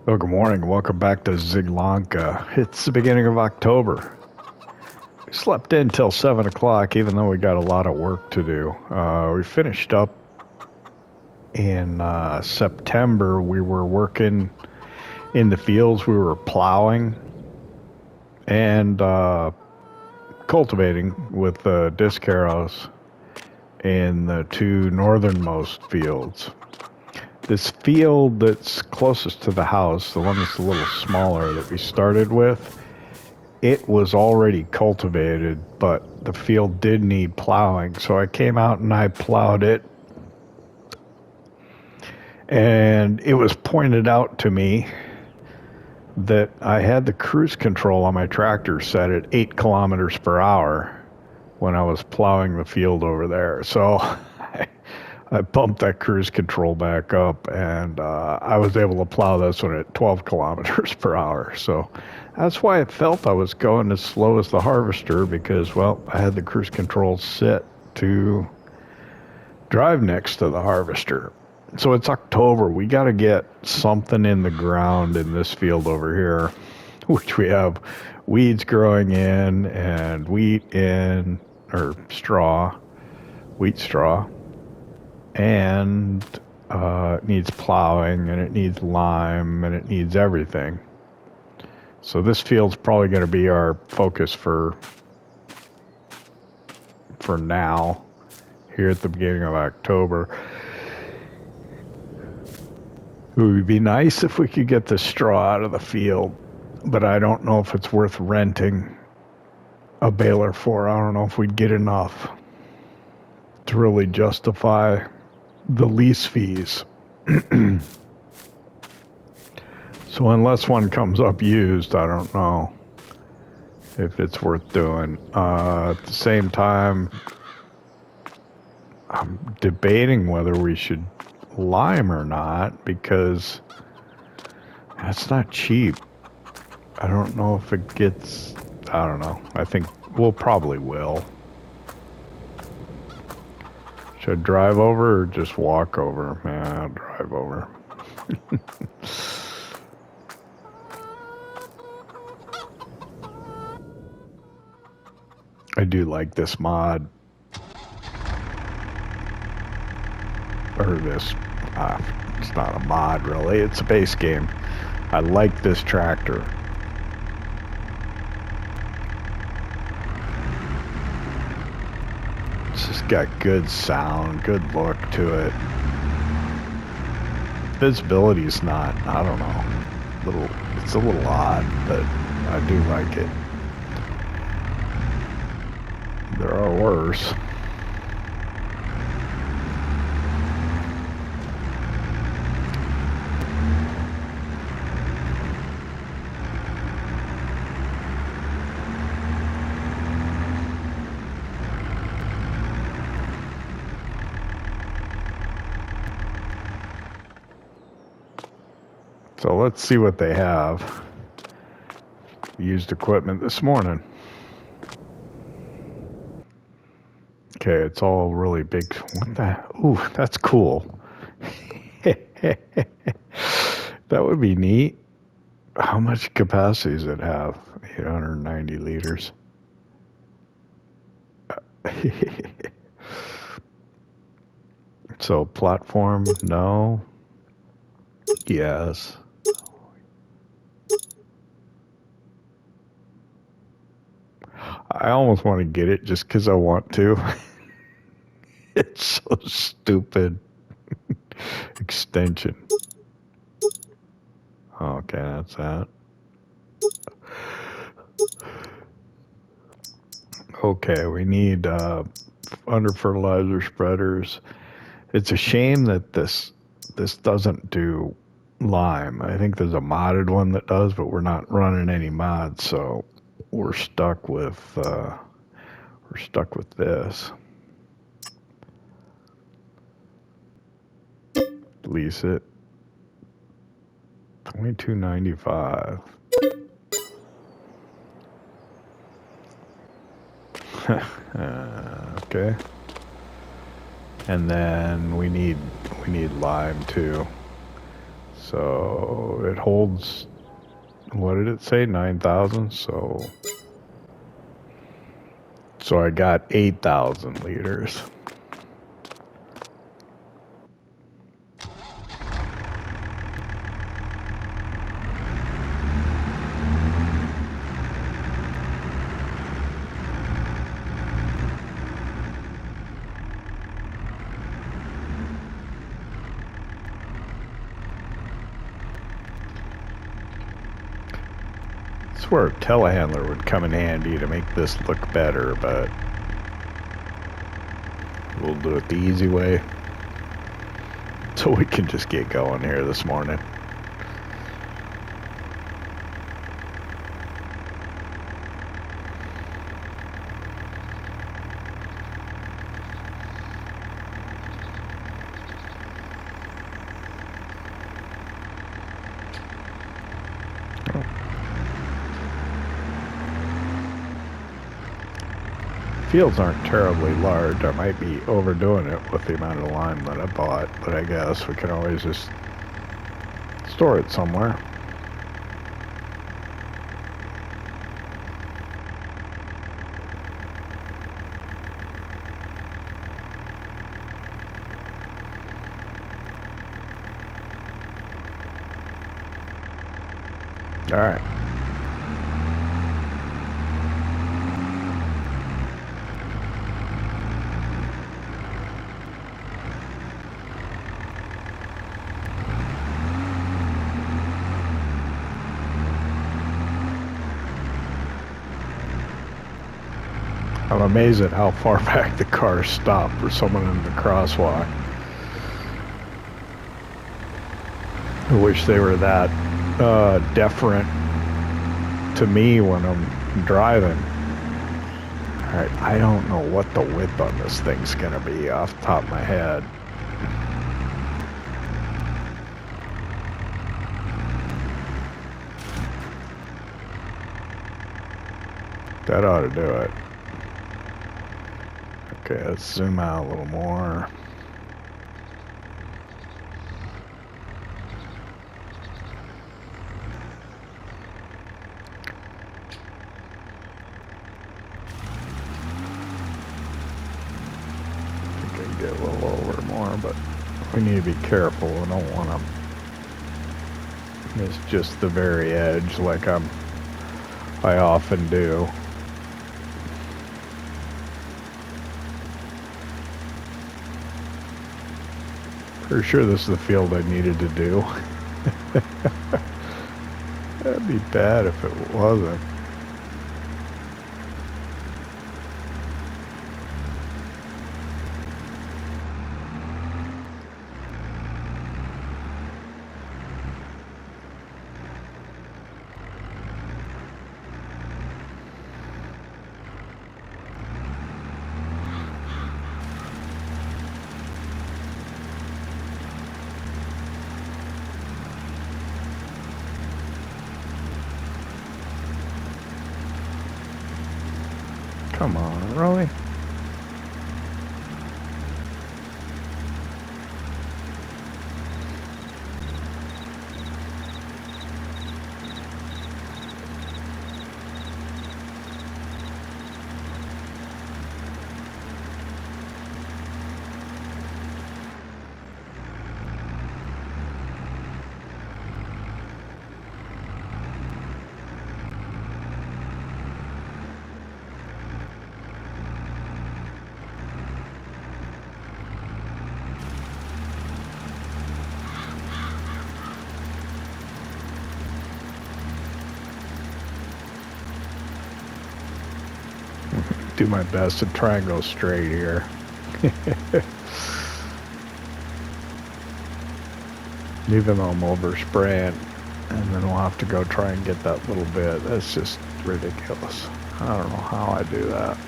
Well, good morning. Welcome back to Zielonka. It's the beginning of October. We slept in till 7 o'clock, even though we got a lot of work to do. We finished up in September. We were working in the fields. We were plowing and cultivating with disc harrows in the two northernmost fields. This field that's closest to the house, the one that's a little smaller that we started with, it was already cultivated, but the field did need plowing. So I came out and I plowed it. And it was pointed out to me that I had the cruise control on my tractor set at 8 kilometers per hour when I was plowing the field over there. So I bumped that cruise control back up, and I was able to plow this one at 12 kilometers per hour. So that's why it felt I was going as slow as the harvester, because, well, I had the cruise control set to drive next to the harvester. So it's October. We got to get something in the ground in this field over here, which we have weeds growing in and wheat in, or straw, wheat straw. And it needs plowing, and it needs lime, and it needs everything. So this field's probably going to be our focus for now, here at the beginning of October. It would be nice if we could get the straw out of the field, but I don't know if it's worth renting a baler for. I don't know if we'd get enough to really justify the lease fees. So unless one comes up used, I don't know if it's worth doing. At the same time, I'm debating whether we should lime or not, because that's not cheap. I don't know if it gets, I don't know. I think we'll probably will. Should I drive over or just walk over? Man, I'll drive over. I do like this mod. Or this, it's not a mod really, it's a base game. I like this tractor. It's just got good sound, good look to it. Visibility's not, I don't know, it's a little odd, but I do like it. There are worse. So let's see what they have. Used equipment this morning. Okay, it's all really big. What the? Ooh, that's cool. That would be neat. How much capacity does it have? 890 liters. So platform, no. Yes. I almost want to get it just because I want to. It's so stupid. Extension. Okay, that's that. Okay, we need under fertilizer spreaders. It's a shame that this doesn't do lime. I think there's a modded one that does, but we're not running any mods, so we're stuck with this. Lease it. $22.95. Okay. And then we need lime too. So it holds, what did it say? 9,000. So I got 8,000 liters. I swear a telehandler would come in handy to make this look better, but we'll do it the easy way so we can just get going here this morning. Fields aren't terribly large. I might be overdoing it with the amount of lime that I bought, but I guess we can always just store it somewhere. All right. I'm amazed at how far back the car stopped for someone in the crosswalk. I wish they were that deferent to me when I'm driving. Alright, I don't know what the width on this thing's gonna be off the top of my head. That ought to do it. Okay, let's zoom out a little more. I think I can get a little over more, but we need to be careful. I don't want to miss just the very edge like I often do. Pretty sure this is the field I needed to do. That'd be bad if it wasn't. Come on, really? Do my best to try and go straight here. Even though I'm overspraying, and then we'll have to go try and get that little bit. That's just ridiculous. I don't know how I do that.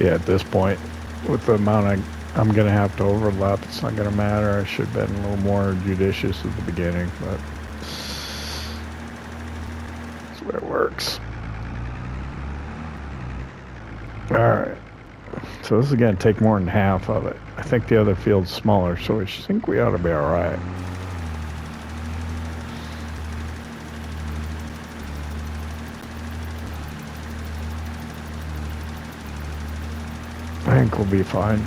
Yeah, at this point, with the amount I'm going to have to overlap, it's not going to matter. I should have been a little more judicious at the beginning, but that's the way it works. Alright, so this is going to take more than half of it. I think the other field's smaller, so I think we ought to be alright. I think we'll be fine.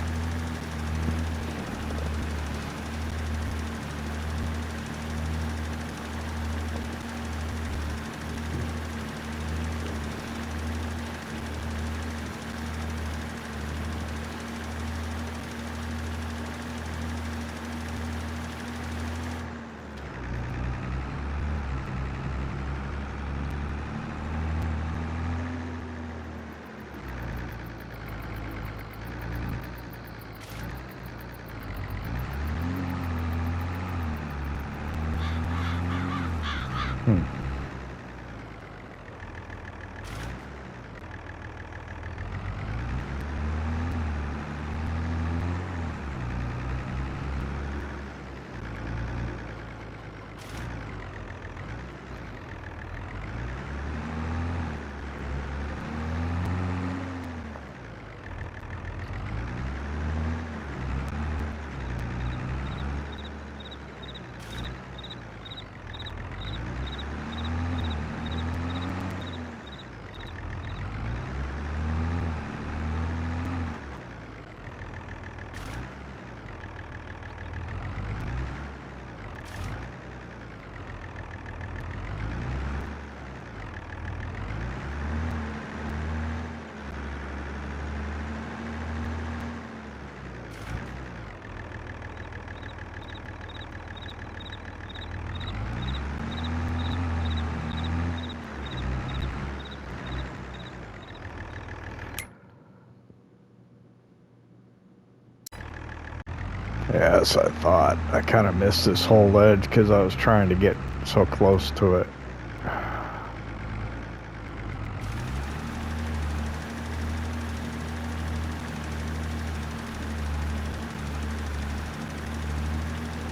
Yes, I thought. I kind of missed this whole ledge because I was trying to get so close to it.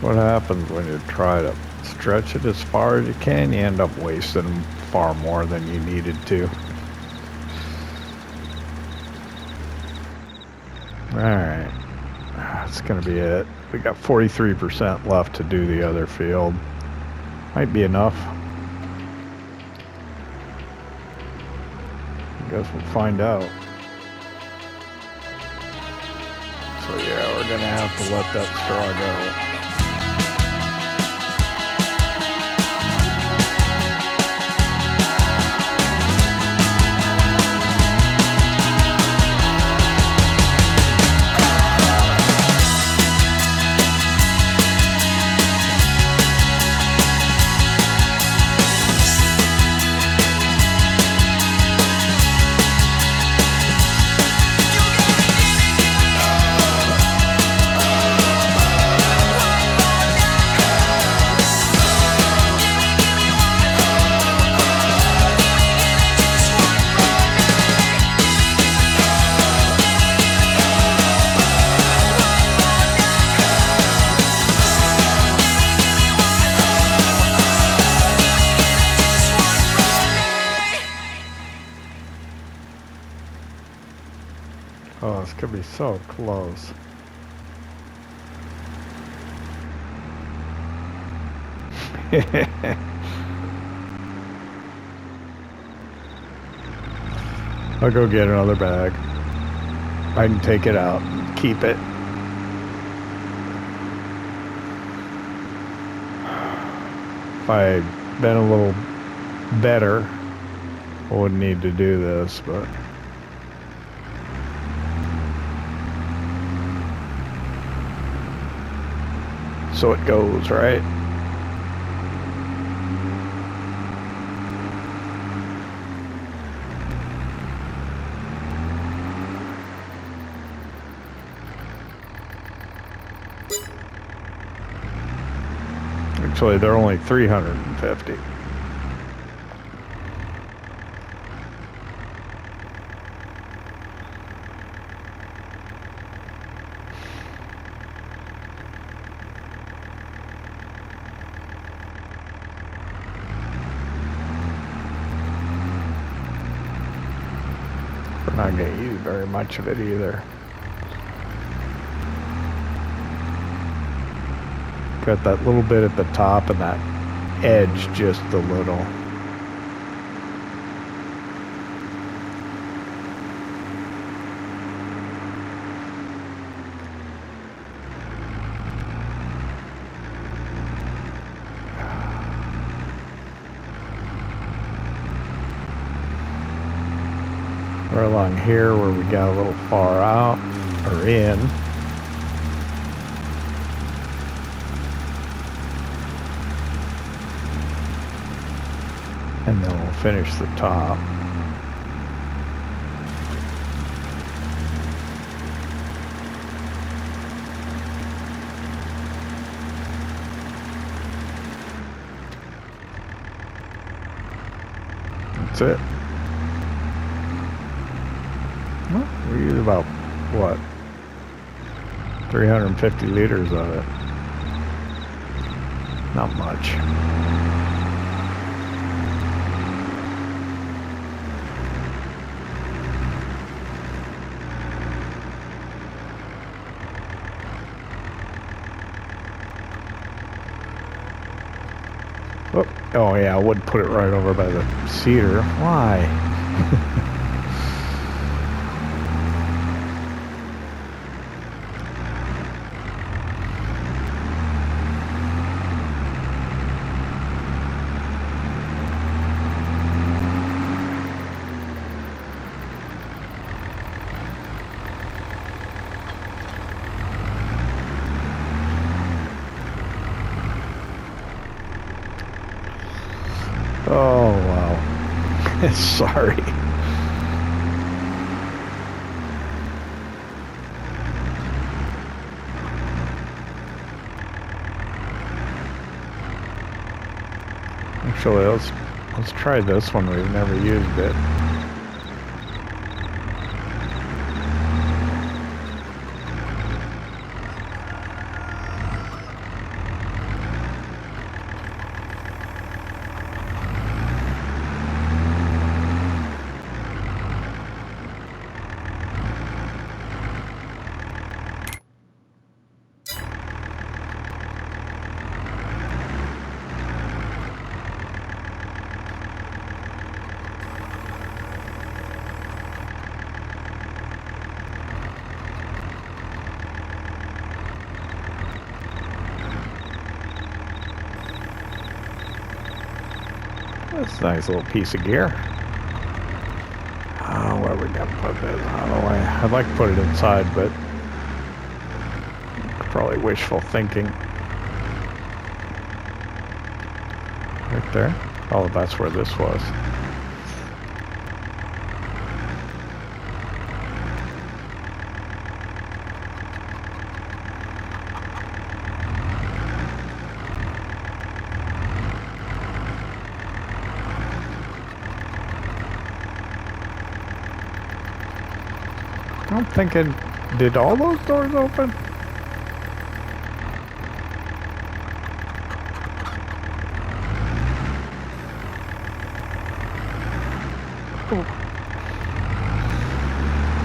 What happens when you try to stretch it as far as you can? You end up wasting far more than you needed to. Alright. That's going to be it. We got 43% left to do the other field. Might be enough. I guess we'll find out. So yeah, we're going to have to let that straw go. Oh, this could be so close. I'll go get another bag. I can take it out and keep it. If I'd been a little better, I wouldn't need to do this, but so it goes, right? Actually, they're only 350. Not going to use very much of it either. Got that little bit at the top and that edge just a little. We're along here where we got a little far out or in. And then we'll finish the top. That's it. Well, we use about, what, 350 liters of it. Not much. Oh yeah, I would put it right over by the cedar. Why? Oh, wow. Sorry. Actually, let's try this one. We've never used it. That's a nice little piece of gear. Oh, where are we gonna put this? I don't know. I'd like to put it inside, but probably wishful thinking. Right there. Oh, that's where this was. I'm thinking, did all those doors open?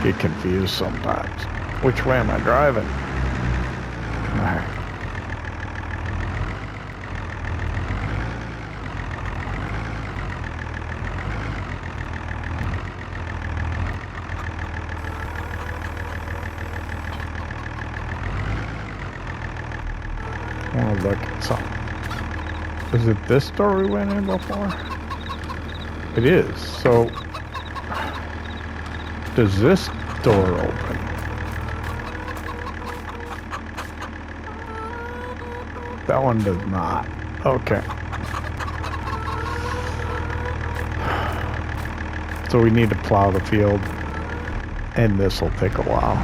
Get confused sometimes. Which way am I driving? Alright. I want to look at something. Is it this door we went in before? It is. So, does this door open? That one does not. Okay. So we need to plow the field, and this will take a while.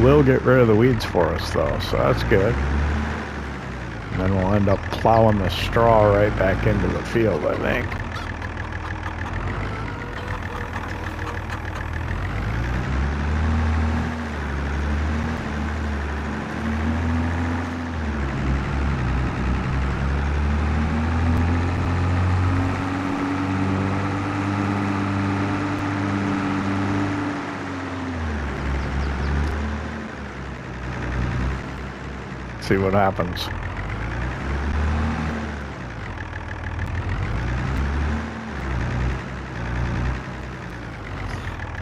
We'll get rid of the weeds for us though, so that's good. And then we'll end up plowing the straw right back into the field, I think. See what happens.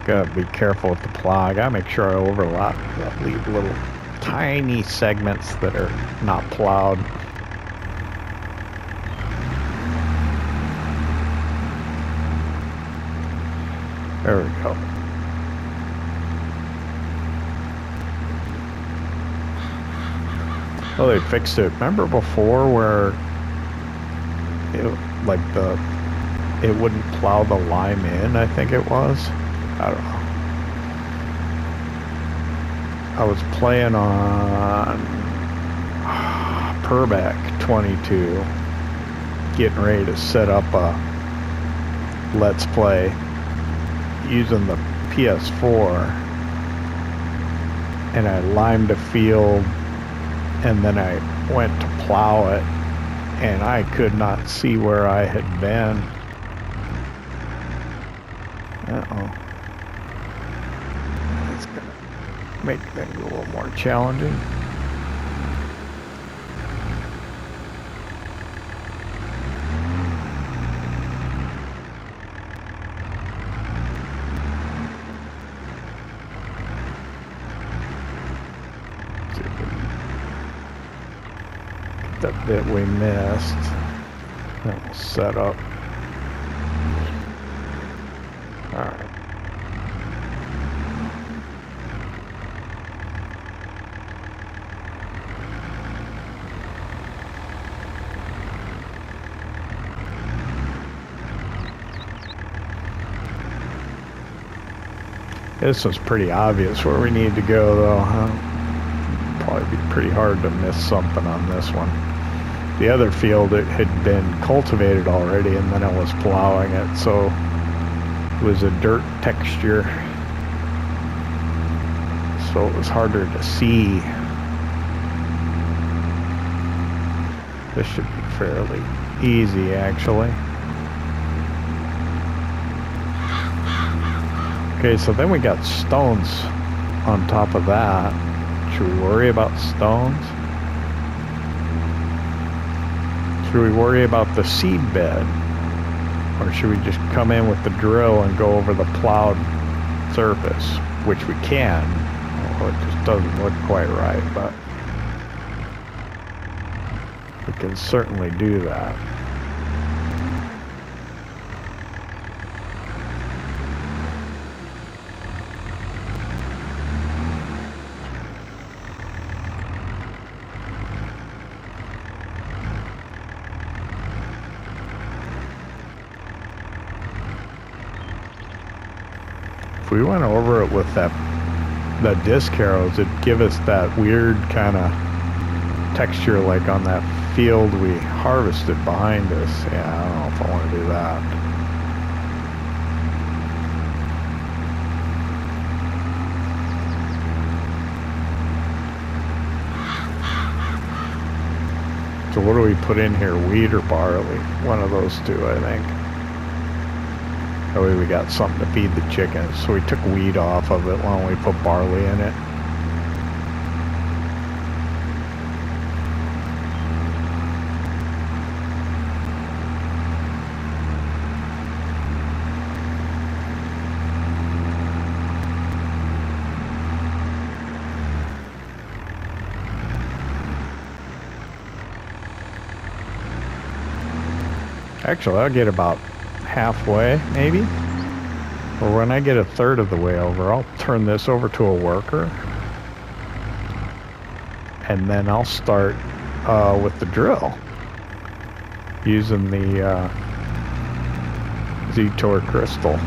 Gotta be careful with the plow. I gotta make sure I overlap, leave little tiny segments that are not plowed. There we go. Oh, they fixed it. Remember before where it, like it wouldn't plow the lime in, I think it was? I don't know. I was playing on Perbac 22, getting ready to set up a Let's Play using the PS4, and I limed a field, and then I went to plow it, and I could not see where I had been. Uh-oh. That's gonna make things a little more challenging. That bit we missed, then we'll set up. Alright. This was pretty obvious where we need to go, though, huh? Probably be pretty hard to miss something on this one. The other field, it had been cultivated already, and then I was plowing it, so it was a dirt texture, so it was harder to see. This should be fairly easy, actually. Okay, so then we got stones on top of that. Should we worry about stones? Should we worry about the seed bed? Or should we just come in with the drill and go over the plowed surface? Which we can. Well, it just doesn't look quite right, but we can certainly do that. If we went over it with that disc arrows, it'd give us that weird kind of texture like on that field we harvested behind us. Yeah, I don't know if I want to do that. So what do we put in here? Wheat or barley? One of those two, I think. That way we got something to feed the chickens. So we took wheat off of it. Why don't we put barley in it? Actually, I'll get about halfway, maybe. Or when I get a third of the way over, I'll turn this over to a worker. And then I'll start with the drill. Using the Z-Tor crystal. A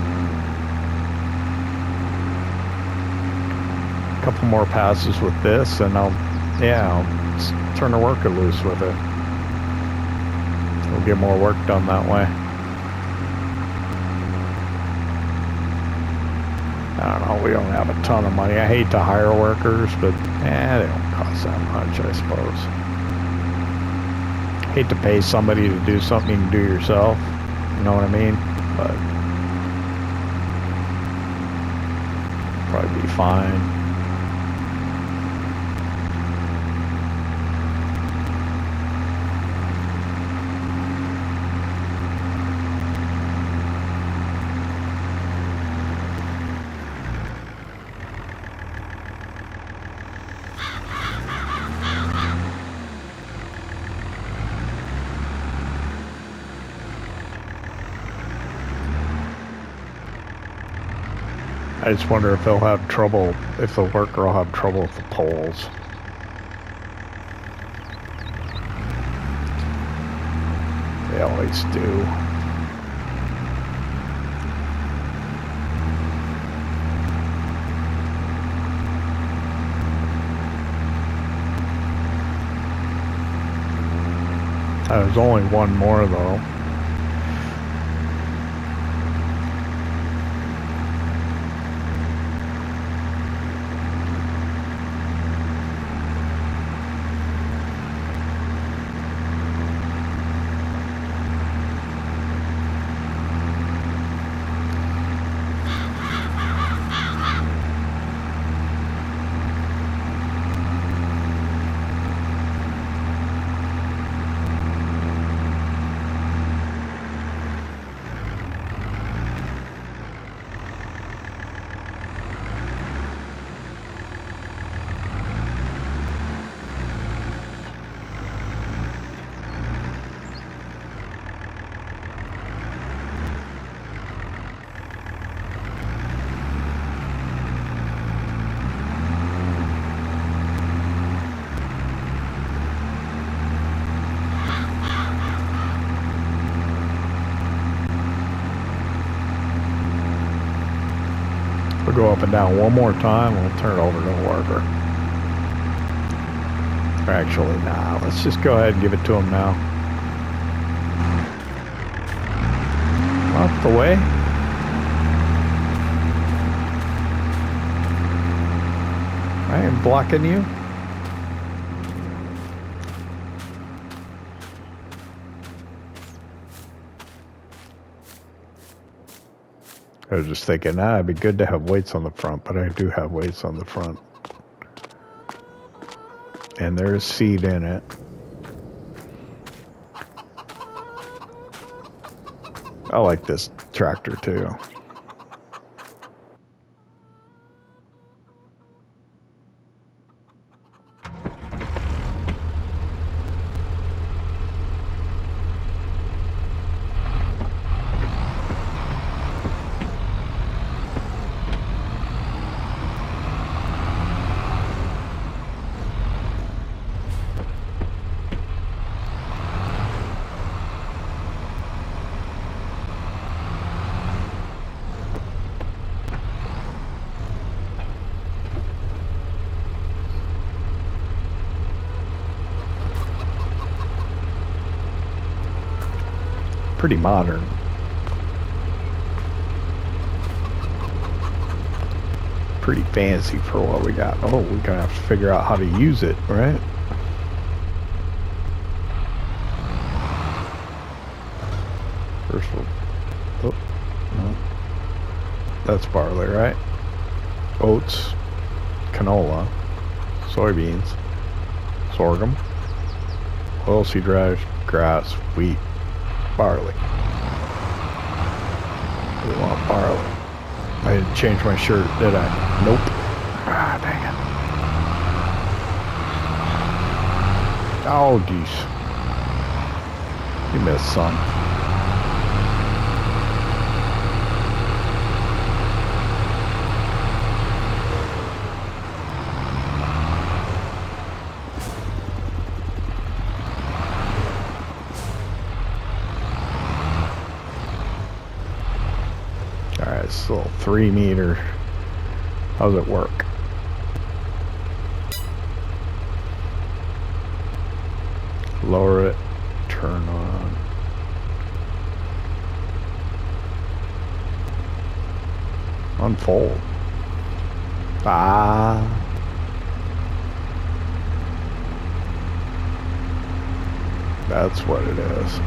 couple more passes with this and I'll turn a worker loose with it. get more work done that way. I don't know, we don't have a ton of money. I hate to hire workers, but they don't cost that much, I suppose. Hate to pay somebody to do something you can do yourself, you know what I mean? But probably be fine. I just wonder if they'll have trouble, if the worker will have trouble with the poles. They always do. There's only one more though. We'll go up and down one more time, we'll turn it over to the worker. Or actually, nah, let's just go ahead and give it to him now. Out the way. I am blocking you. I was just thinking, it'd be good to have weights on the front, but I do have weights on the front. And there's seed in it. I like this tractor too. Pretty modern. Pretty fancy for what we got. Oh, we're gonna have to figure out how to use it, right? First we'll, oh, no. That's barley, right? Oats, canola, soybeans, sorghum, oilseed rice, grass, wheat, barley. We want barley. I didn't change my shirt, did I? Nope. Ah, dang it. Oh, geez. You missed some. This little 3 meter. How's it work? Lower it, turn on. Unfold. Ah. That's what it is.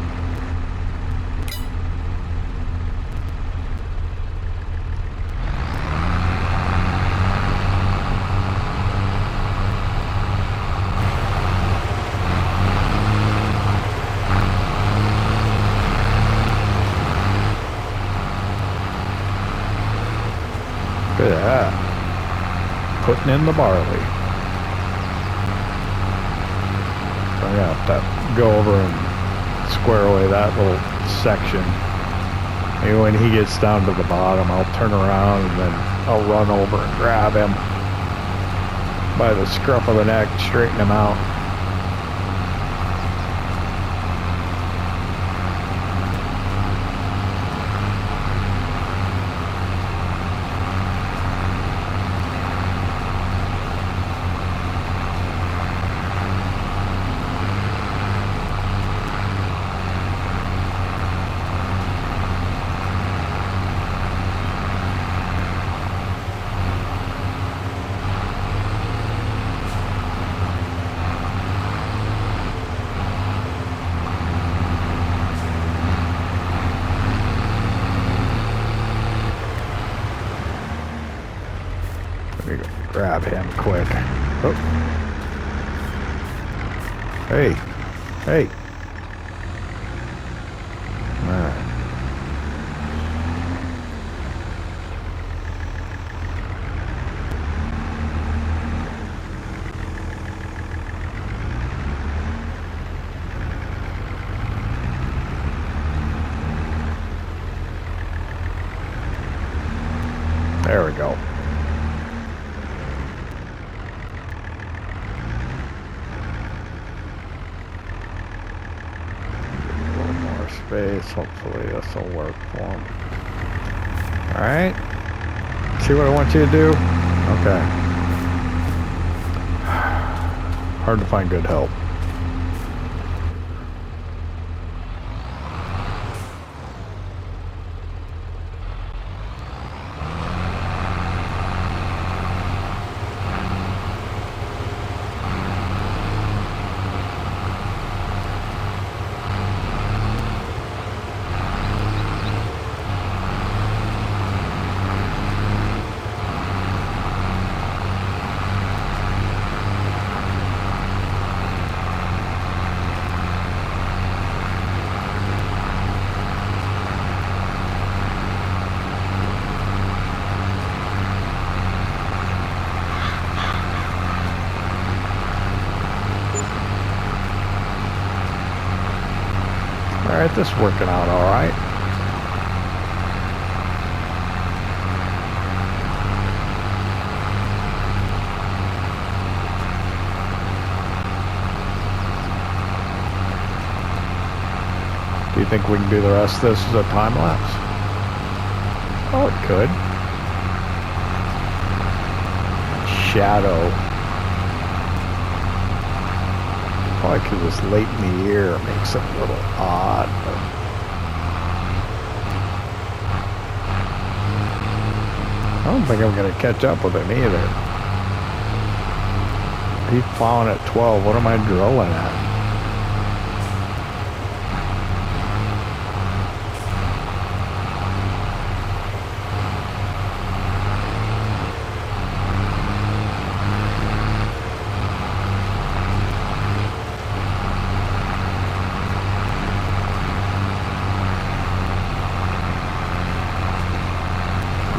Look at that. Putting in the barley. So I have to go over and square away that little section. Maybe when he gets down to the bottom, I'll turn around and then I'll run over and grab him by the scruff of the neck, straighten him out. Grab him quick. Oh. Hey. Hey. All right. There we go. Space. Hopefully this will work for him. Alright. See what I want you to do? Okay. Hard to find good help. Alright, this is working out alright. Do you think we can do the rest of this as a time lapse? Oh, it could. Shadow. Probably because it's late in the year, it makes it a little odd. But I don't think I'm going to catch up with him either. He's plowing at 12. What am I drilling at?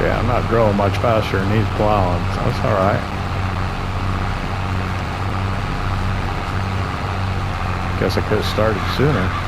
Yeah, I'm not drilling much faster than he's plowing, so that's alright. Guess I could have started sooner.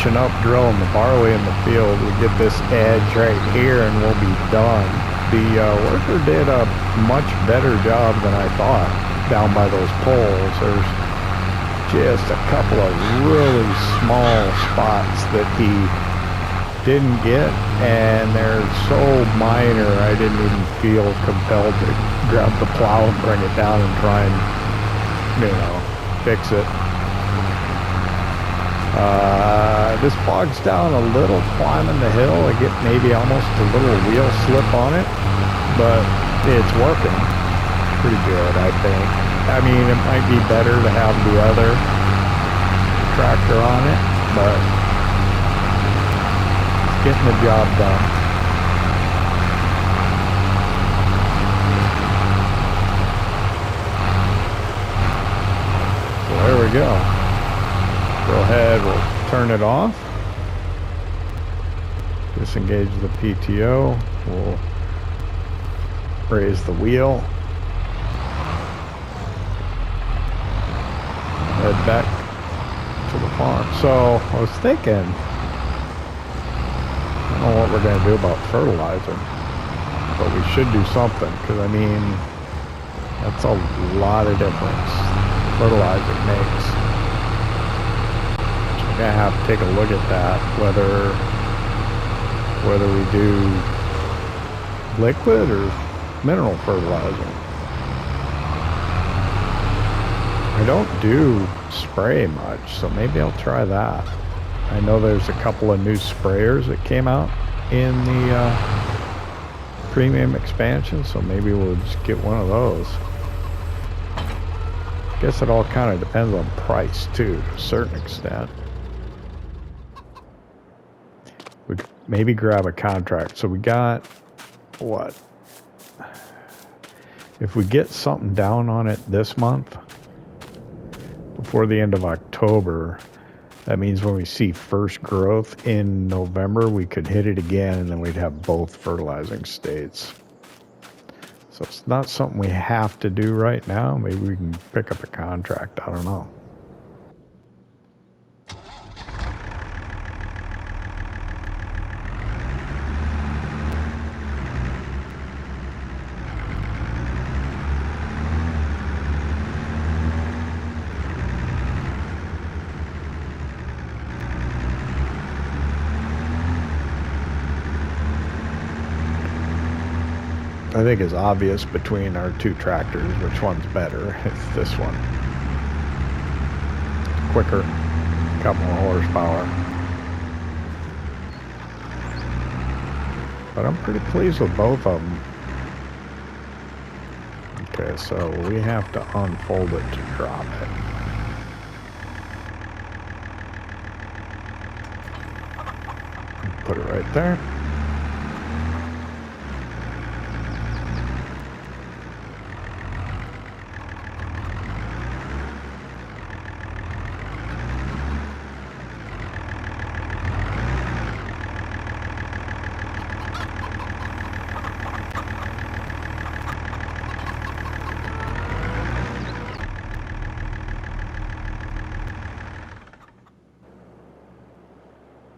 finishing up drilling the barley in the field. We get this edge right here and we'll be done. The worker did a much better job than I thought down by those poles. There's just a couple of really small spots that he didn't get, and they're so minor I didn't even feel compelled to grab the plow and bring it down and try and, you know, fix it. This bogs down a little climbing the hill. I get maybe almost a little wheel slip on it, but it's working pretty good, I think. I mean, it might be better to have the other tractor on it, but it's getting the job done. So there we go. Go ahead, we'll turn it off. Disengage the PTO. We'll raise the wheel. Head back to the farm. So I was thinking, I don't know what we're going to do about fertilizer, but we should do something, because I mean, that's a lot of difference fertilizer makes. We're going to have to take a look at that, whether we do liquid or mineral fertilizer. I don't do spray much, so maybe I'll try that. I know there's a couple of new sprayers that came out in the Premium Expansion, so maybe we'll just get one of those. Guess it all kind of depends on price too, to a certain extent. We'd maybe grab a contract. So we got, what? If we get something down on it this month, before the end of October, that means when we see first growth in November, we could hit it again, and then we'd have both fertilizing states. So it's not something we have to do right now. Maybe we can pick up a contract. I don't know. I think it's obvious between our two tractors which one's better. It's this one. Quicker, a couple more horsepower. But I'm pretty pleased with both of them. Okay, so we have to unfold it to drop it. Put it right there.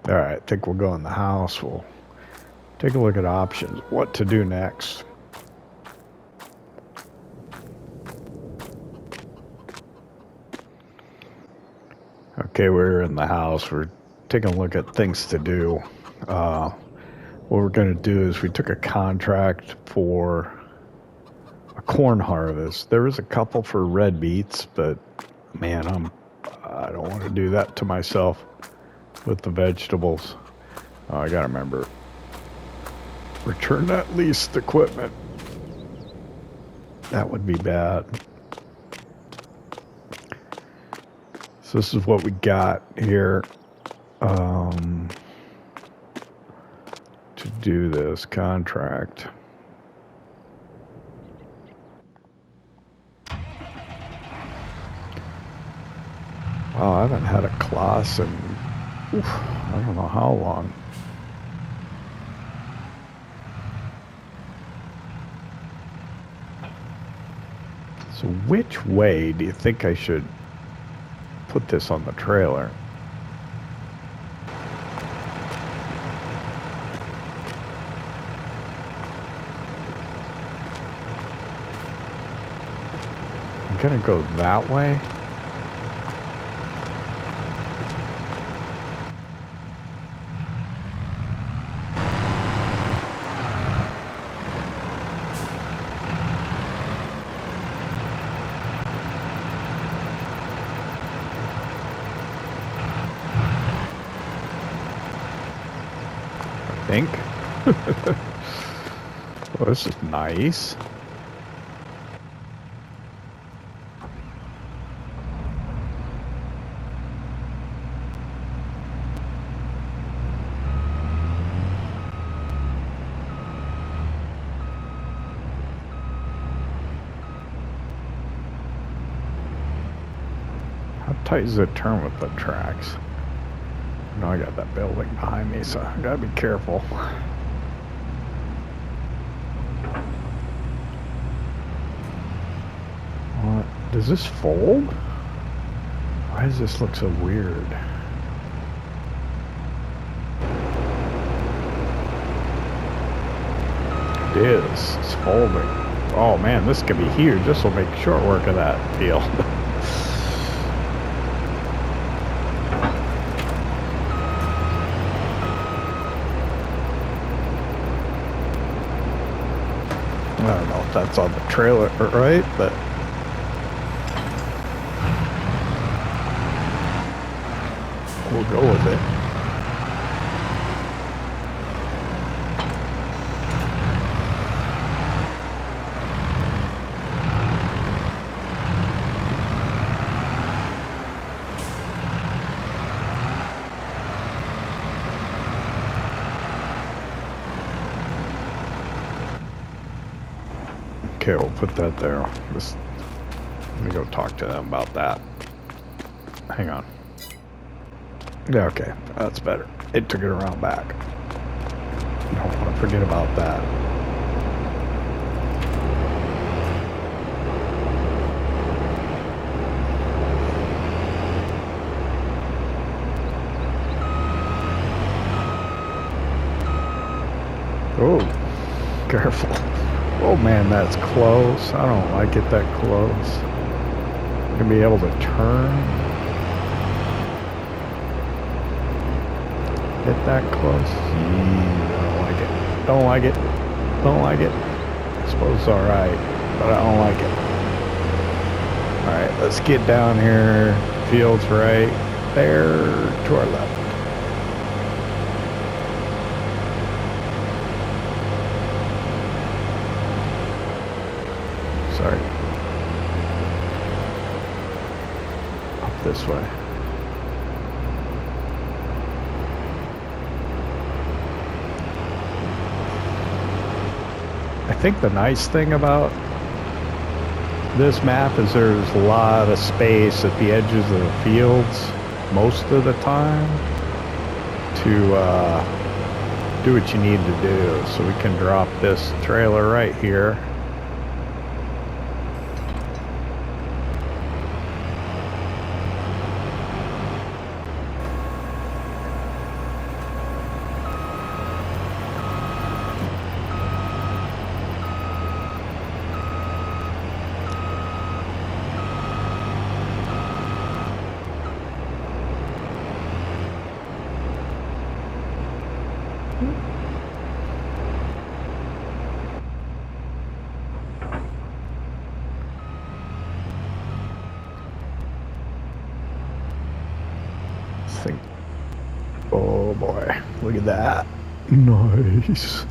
All right, I think we'll go in the house. We'll take a look at options. What to do next. Okay, we're in the house. We're taking a look at things to do. What we're going to do is we took a contract for a corn harvest. There was a couple for red beets, but man, I don't want to do that to myself with the vegetables. Oh, I gotta remember. Return that leased equipment. That would be bad. So this is what we got here to do this contract. Wow, I haven't had a class in I don't know how long. So which way do you think I should put this on the trailer? gonna go that way. Think. Well, this is nice. How tight is the turn with the tracks? No, I got that building behind me, so I gotta be careful. What? Does this fold? Why does this look so weird? It is. It's folding. Oh man, this could be huge. This will make short work of that field. I don't know if that's on the trailer right, but we'll go with it. Okay, we'll put that there. Let me go talk to them about that. Hang on. Yeah, okay, that's better. It took it around back. Don't want to forget about that. Oh, careful. Oh man, that's close. I don't like it that close. Gonna be able to turn. Get that close. I don't like it. Don't like it. Don't like it. I suppose it's alright, but I don't like it. Alright, let's get down here. Field's right there to our left. Sorry. Up this way. I think the nice thing about this map is there's a lot of space at the edges of the fields most of the time to do what you need to do. So we can drop this trailer right here. Think. Oh boy, look at that. Nice.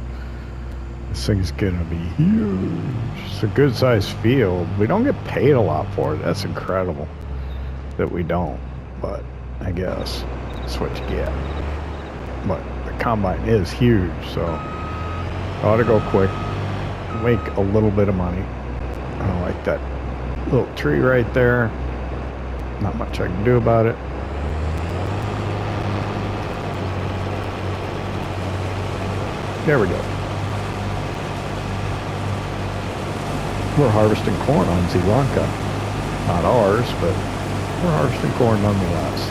This thing's gonna be huge. It's a good sized field. We don't get paid a lot for it. That's incredible that we don't, but I guess that's what you get. But the combine is huge, so I ought to go quick, make a little bit of money. I don't like that little tree right there. Not much I can do about it. There we go. We're harvesting corn on Zielonka. Not ours, but we're harvesting corn nonetheless.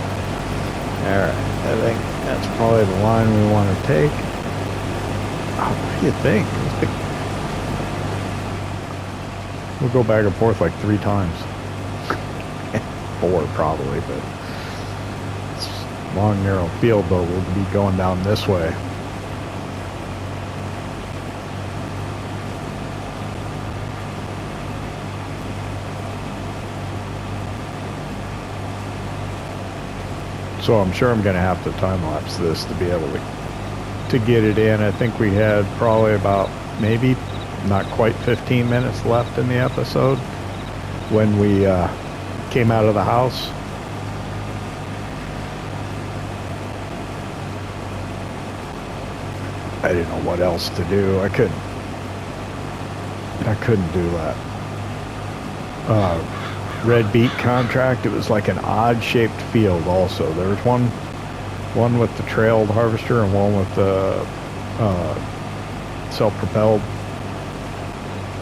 Alright, I think that's probably the line we want to take. Oh, what do you think? We'll go back and forth like 3 times. 4 probably, but it's a long, narrow field, though. We'll be going down this way. So I'm sure I'm going to have to time-lapse this to be able to get it in. I think we had probably about maybe not quite 15 minutes left in the episode when we came out of the house. I didn't know what else to do. I couldn't do that. Red beet contract, it was like an odd shaped field also. There was one with the trailed harvester and one with the self-propelled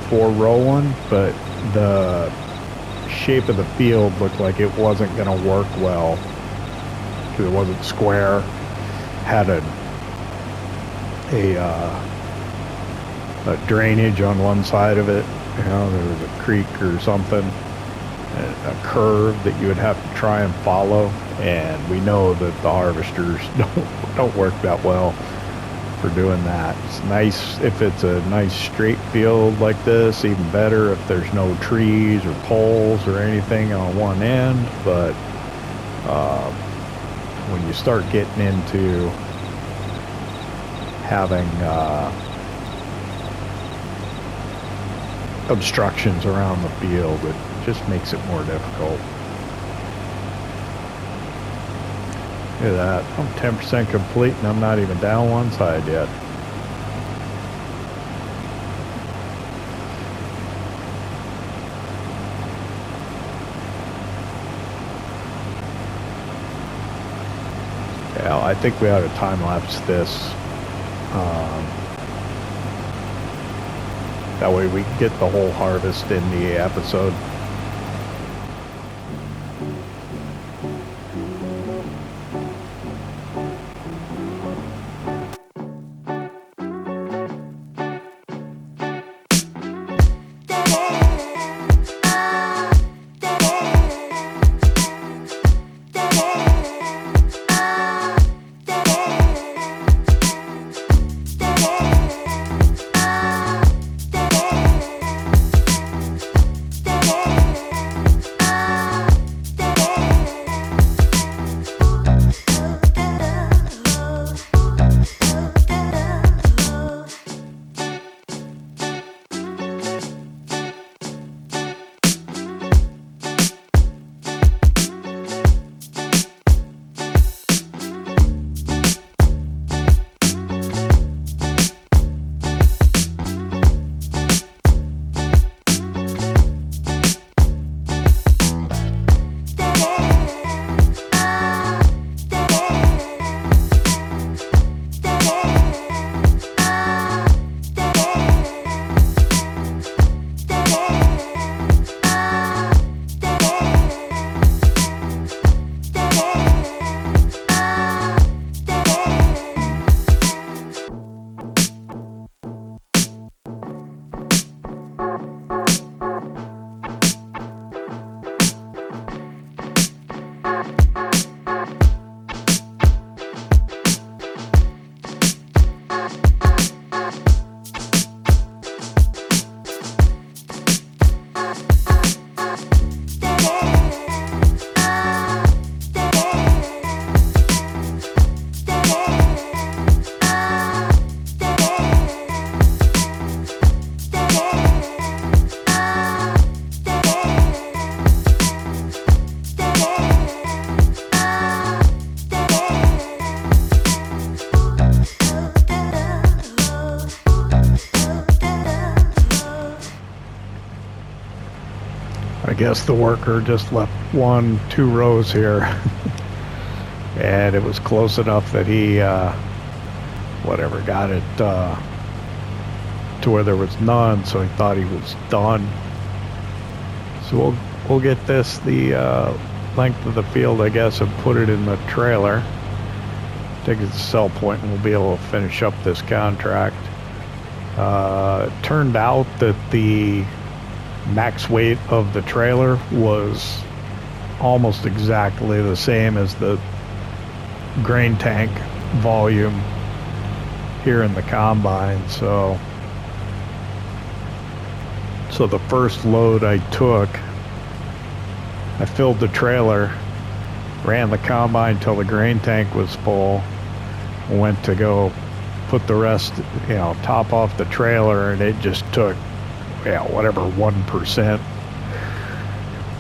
4-row one, but the shape of the field looked like it wasn't going to work well because it wasn't square. Had a drainage on one side of it. You know, there was a creek or something, a curve that you would have to try and follow, and we know that the harvesters don't work that well for doing that. It's nice if it's a nice straight field like this, even better if there's no trees or poles or anything on one end, but when you start getting into having obstructions around the field, it just makes it more difficult. Look at that. I'm 10% complete and I'm not even down one side yet. Yeah, I think we ought to time-lapse this. That way we can get the whole harvest in the episode. I guess the worker just left 1-2 rows here and it was close enough that he whatever got it to where there was none, so he thought he was done. So we'll get this the length of the field, I guess, and put it in the trailer, take it to sell point, and we'll be able to finish up this contract. It turned out that the max weight of the trailer was almost exactly the same as the grain tank volume here in the combine. So the first load I took, I filled the trailer, ran the combine till the grain tank was full, went to go put the rest, top off the trailer, and it just took, whatever, 1%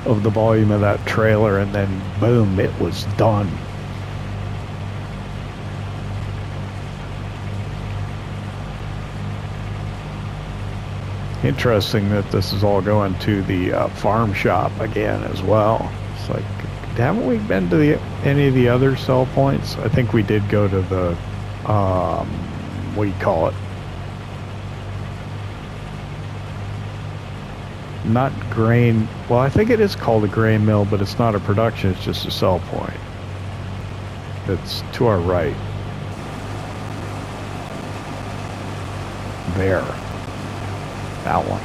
of the volume of that trailer, and then boom, it was done. Interesting that this is all going to the farm shop again as well. It's like, haven't we been to any of the other sell points? I think we did go to the, what do you call it? Not grain. Well, I think it is called a grain mill, but it's not a production. It's just a sell point. It's to our right. There. That one.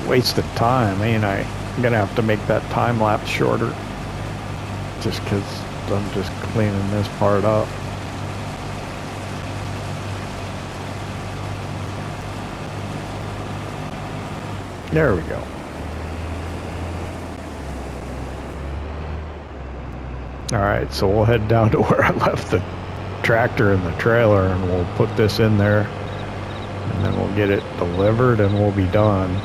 Wasted time, ain't I? I'm gonna have to make that time lapse shorter, just because I'm just cleaning this part up. There we go. Alright, so we'll head down to where I left the tractor and the trailer, and we'll put this in there, and then we'll get it delivered and we'll be done.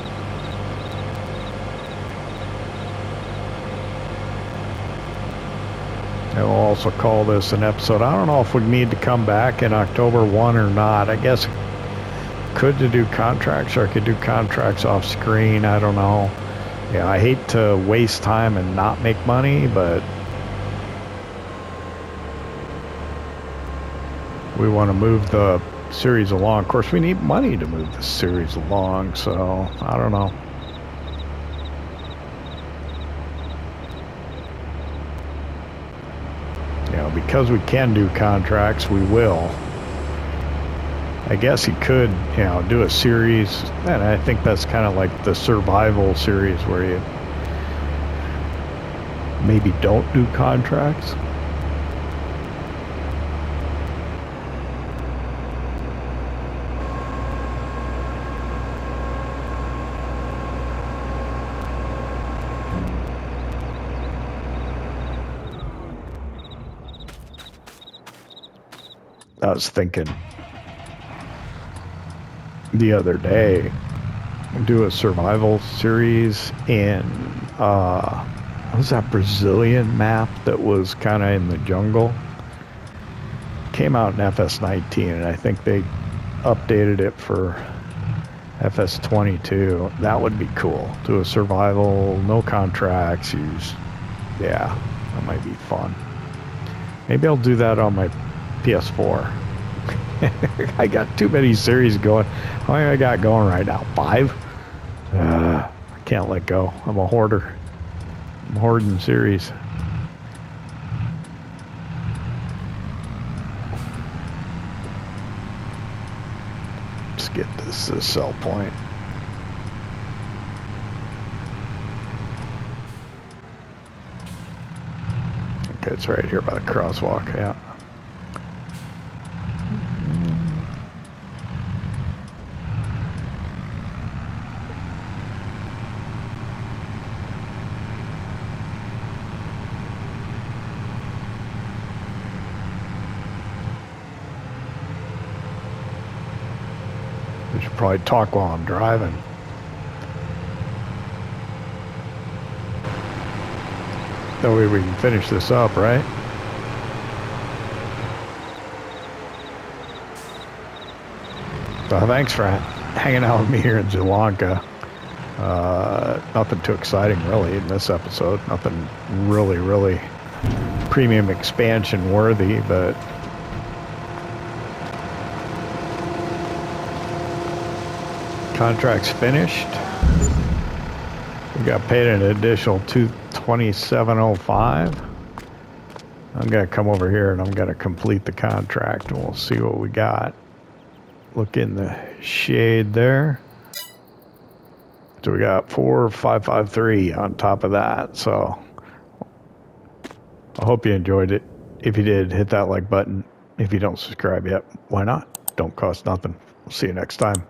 And we'll also call this an episode. I don't know if we need to come back in October 1 or not. I guess could to do contracts, or I could do contracts off screen. I don't know. Yeah, I hate to waste time and not make money, but we want to move the series along. Of course, we need money to move the series along, so I don't know. Because we can do contracts, we will. I guess you could, do a series, and I think that's kind of like the survival series where you maybe don't do contracts. I was thinking the other day, do a survival series in, what was that Brazilian map that was kind of in the jungle? Came out in FS19, and I think they updated it for FS22. That would be cool. Do a survival, no contracts, yeah, that might be fun. Maybe I'll do that on my PS4. I got too many series going. How many I got going right now? 5? I can't let go. I'm a hoarder. I'm hoarding series. Let's get this to the sell point. Okay, it's right here by the crosswalk, yeah. We should probably talk while I'm driving. That way we can finish this up, right? So thanks for hanging out with me here in Zielonka. Nothing too exciting really in this episode. Nothing really premium expansion worthy, but contract's finished. We got paid an additional $227.05. I'm going to come over here and I'm going to complete the contract and we'll see what we got. Look in the shade there. So we got 4553 on top of that. So I hope you enjoyed it. If you did, hit that like button. If you don't subscribe yet, why not? Don't cost nothing. We'll see you next time.